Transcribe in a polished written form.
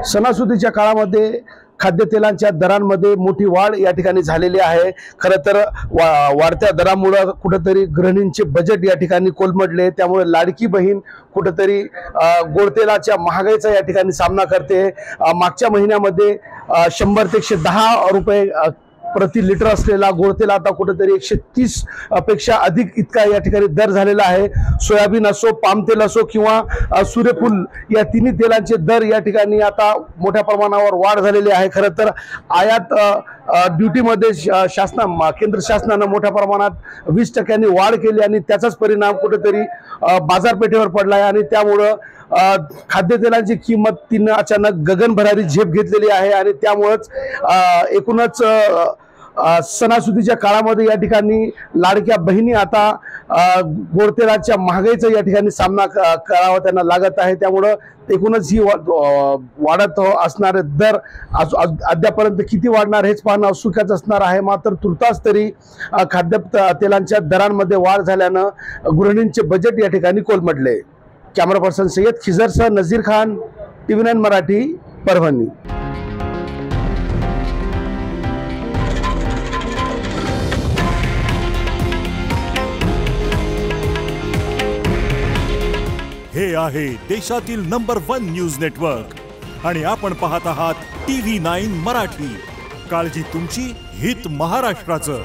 सणासुदीच्या काळामध्ये खाद्यतेलांच्या दरांमध्ये मोठी वाढ या ठिकाणी झालेली आहे। खरं तर वाढत्या दरामुळे कुठेतरी गृहिणींचे बजेट या ठिकाणी कोलमडले, त्यामुळे लाडकी बहीण कुठेतरी गोडतेलाच्या महागाईचा या ठिकाणी सामना करते। मागच्या महिन्यामध्ये 100 ते 110 रुपये प्रति लिटर असलेला गोडतेल आता कुठेतरी 130 पेक्षा अधिक इतका या ठिकाणी दर झालेला आहे। सोयाबीन असो, पाम तेल असो किंवा सूर्यफूल या तिन्ही तेलांचे दर या ठिकाणी आता मोठ्या प्रमाणावर वाढ झालेली आहे। खरं तर आयात ड्युटीमध्ये केंद्र शासनाने मोठ्या प्रमाणात 20% वाढ केली आणि त्याचाच परिणाम कुठेतरी बाजारपेठेवर पडला आहे आणि त्यामुळे खाद्यतेलांची किंमत तिने अचानक गगनभरारी झेप घेतलेली आहे आणि त्यामुळेच एकूणच सणासुदीच्या काळामध्ये या ठिकाणी लाडक्या बहिणी आता गोडतेलाच्या महागाईचा या ठिकाणी सामना करावा त्यांना लागत आहे। त्यामुळे एकूणच ही वाढत असणारे दर अद्यापर्यंत किती वाढणार हेच पाहणं औत्सुक्याचं असणार आहे। मात्र तुर्तास तरी खाद्यतेलांच्या दरांमध्ये वाढ झाल्यानं गृहिणींचे बजेट या ठिकाणी कोलमडले। कॅमेरा पर्सन सय्यद खिजरसह नजीर खान, TV9 मराठी, परभणी। हे आहे देशातील नंबर 1 न्यूज नेटवर्क आणि आपण पाहत आहात TV9 मराठी। काळजी तुमची, हित महाराष्ट्राचं।